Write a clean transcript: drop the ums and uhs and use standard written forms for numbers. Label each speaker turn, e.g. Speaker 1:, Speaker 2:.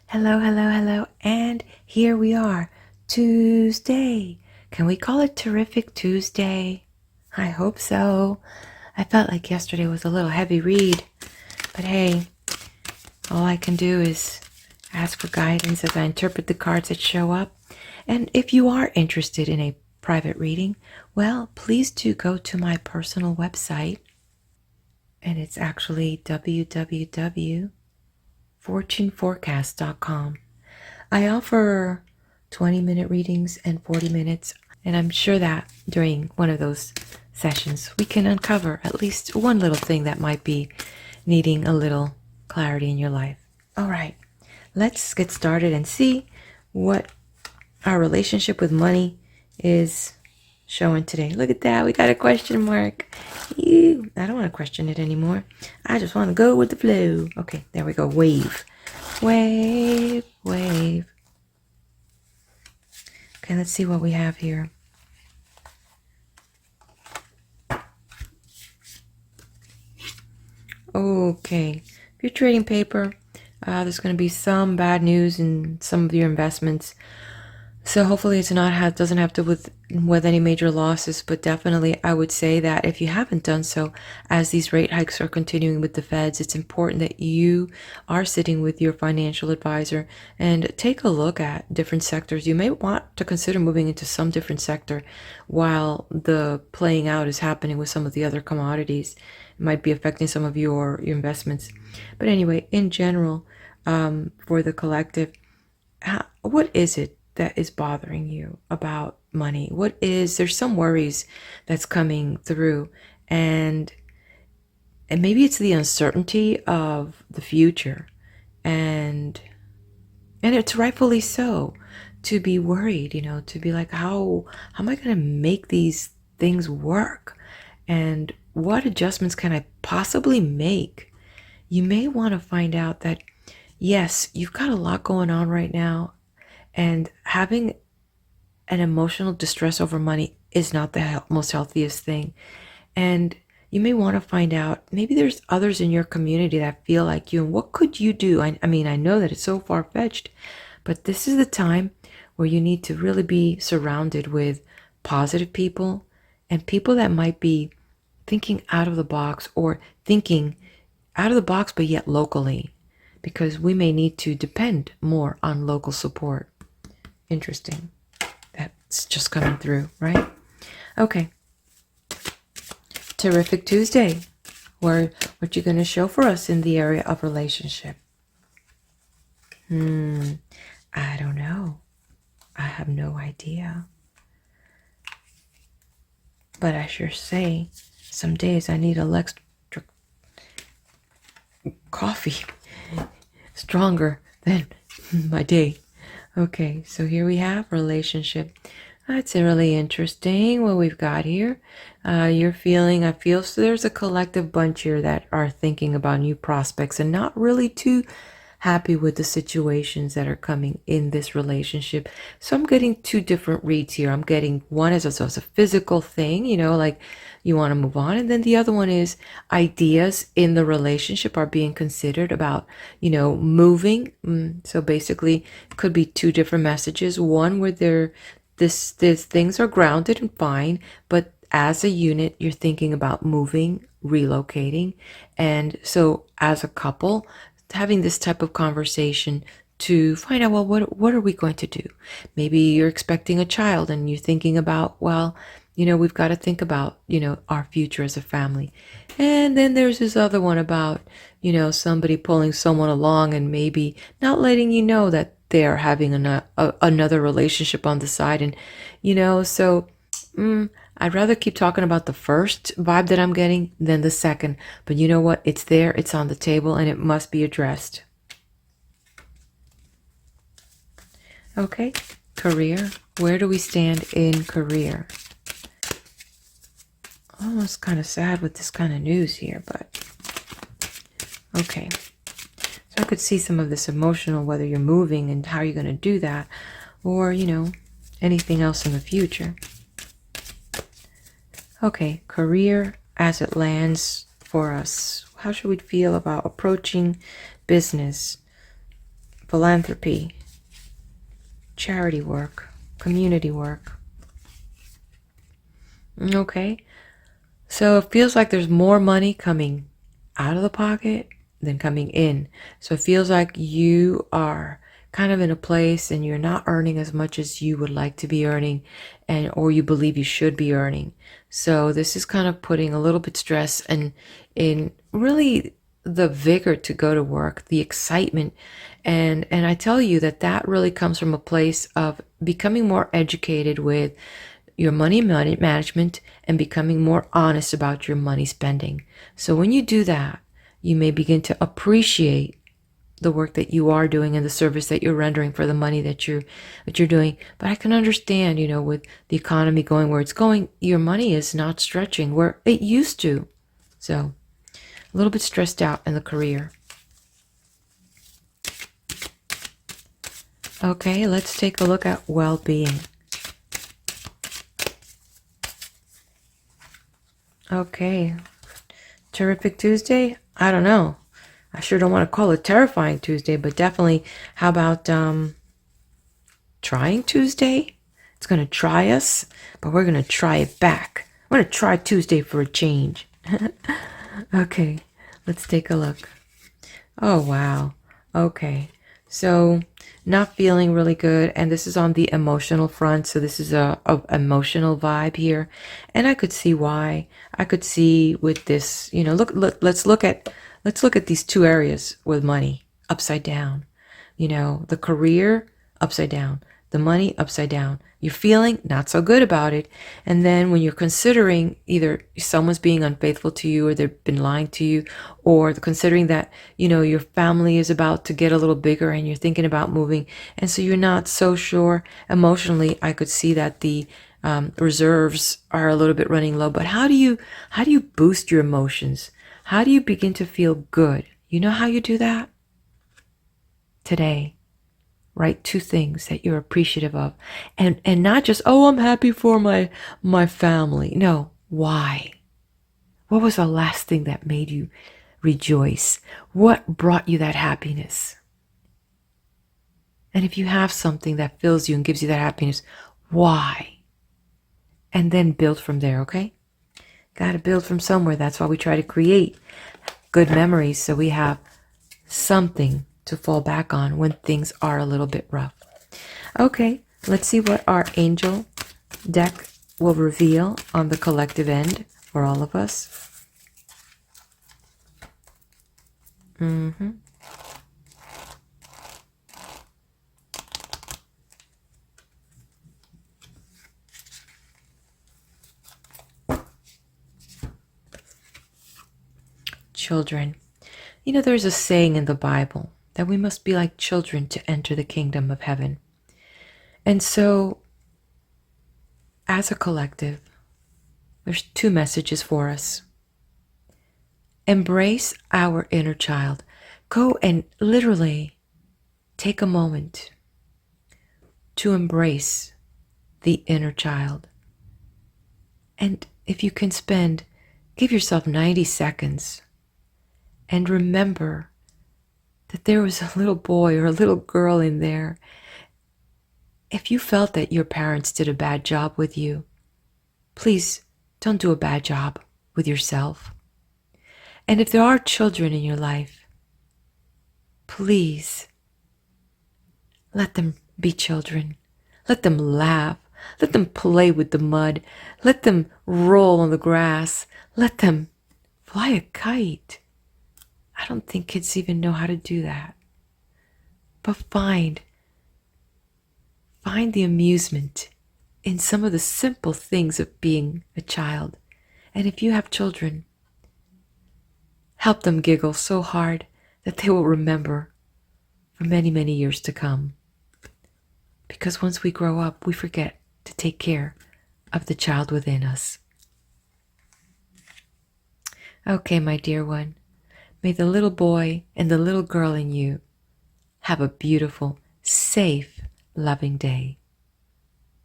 Speaker 1: Hello, hello, hello, and here we are, Tuesday. Can we call it Terrific Tuesday? I hope so. I felt like yesterday was a little heavy read, but hey, all I can do is ask for guidance as I interpret the cards that show up. And if you are interested in a private reading, well, please do go to my personal website, and it's actually www.fortuneforecast.com. I offer 20-minute readings and 40 minutes, and I'm sure that during one of those sessions we can uncover at least one little thing that might be needing a little clarity in your life. All right, let's get started and see what our relationship with money is showing today. Look at that, we got a question mark. Ew, I don't want to question it anymore. I just want to go with the flow. Okay, there we go. Wave. Wave, wave. Okay, let's see what we have here. Okay, if you're trading paper, there's going to be some bad news in some of your investments. So hopefully it's not doesn't have to with any major losses, but definitely I would say that if you haven't done so, as these rate hikes are continuing with the feds, it's important that you are sitting with your financial advisor and take a look at different sectors. You may want to consider moving into some different sector while the playing out is happening with some of the other commodities. It might be affecting some of your investments. But anyway, in general, for the collective, what is it that is bothering you about money? There's some worries that's coming through, and maybe it's the uncertainty of the future, and it's rightfully so to be worried, to be like, how am I going to make these things work? And what adjustments can I possibly make? You may want to find out that, yes, you've got a lot going on right now, and having an emotional distress over money is not the most healthiest thing. And you may want to find out, maybe there's others in your community that feel like you, and what could you do? I mean, I know that it's so far-fetched, but this is the time where you need to really be surrounded with positive people and people that might be thinking out of the box, or thinking out of the box but yet locally, because we may need to depend more on local support. Interesting. That's just coming through, right? Okay. Terrific Tuesday. What you going to show for us in the area of relationship? I don't know. I have no idea. But I sure say, some days I need electric coffee stronger than my day. Okay, so here we have relationship. That's really interesting what we've got here. I feel, so there's a collective bunch here that are thinking about new prospects and not really too happy with the situations that are coming in this relationship. So I'm getting two different reads here. I'm getting one as a physical thing, like you want to move on. And then the other one is ideas in the relationship are being considered about, moving. So basically it could be two different messages. One where these things are grounded and fine, but as a unit, you're thinking about moving, relocating. And so as a couple, having this type of conversation to find out, well, what are we going to do? Maybe you're expecting a child and you're thinking about, well, we've got to think about, our future as a family. And then there's this other one about, somebody pulling someone along and maybe not letting you know that they're having another relationship on the side. And, so I'd rather keep talking about the first vibe that I'm getting than the second. But you know what? It's there, it's on the table, and it must be addressed. Okay, career. Where do we stand in career? Almost kind of sad with this kind of news here, but okay. So I could see some of this emotional, whether you're moving and how you're going to do that, or, anything else in the future. Okay, career as it lands for us. How should we feel about approaching business, philanthropy, charity work, community work. Okay, so it feels like there's more money coming out of the pocket than coming in. So it feels like you are kind of in a place and you're not earning as much as you would like to be earning, and or you believe you should be earning. So this is kind of putting a little bit stress and in really the vigor to go to work, the excitement. And I tell you that that really comes from a place of becoming more educated with your money management and becoming more honest about your money spending. So when you do that, you may begin to appreciate the work that you are doing and the service that you're rendering for the money that you're doing. But I can understand, you know, with the economy going where it's going, your money is not stretching where it used to. So a little bit stressed out in the career. Okay, let's take a look at well-being. Okay, terrific Tuesday? I don't know. I sure don't want to call it terrifying Tuesday, but definitely, how about trying Tuesday? It's going to try us, but we're going to try it back. We're going to try Tuesday for a change. Okay, let's take a look. Oh, wow. Okay, so not feeling really good, and this is on the emotional front, so this is a emotional vibe here, and I could see why. I could see with this, you know, let's look at these two areas with money upside down. You know, the career upside down, the money upside down. You're feeling not so good about it. And then when you're considering either someone's being unfaithful to you or they've been lying to you, or considering that, you know, your family is about to get a little bigger and you're thinking about moving. And so you're not so sure emotionally. I could see that the reserves are a little bit running low. But how do you boost your emotions? How do you begin to feel good? You know how you do that? Today, write 2 things that you're appreciative of. And not just, oh, I'm happy for my family. No, why? What was the last thing that made you rejoice? What brought you that happiness? And if you have something that fills you and gives you that happiness, why? And then build from there, okay? Got to build from somewhere. That's why we try to create good memories, so we have something to fall back on when things are a little bit rough. Okay, let's see what our angel deck will reveal on the collective end for all of us. Children. You know, there's a saying in the Bible that we must be like children to enter the kingdom of heaven. And so, as a collective, there's 2 messages for us. Embrace our inner child. Go and literally take a moment to embrace the inner child. And if you can give yourself 90 seconds and remember that there was a little boy or a little girl in there. If you felt that your parents did a bad job with you, please don't do a bad job with yourself. And if there are children in your life, please let them be children. Let them laugh. Let them play with the mud. Let them roll on the grass. Let them fly a kite. I don't think kids even know how to do that. But find the amusement in some of the simple things of being a child. And if you have children, help them giggle so hard that they will remember for many, many years to come. Because once we grow up, we forget to take care of the child within us. Okay, my dear one. May the little boy and the little girl in you have a beautiful, safe, loving day.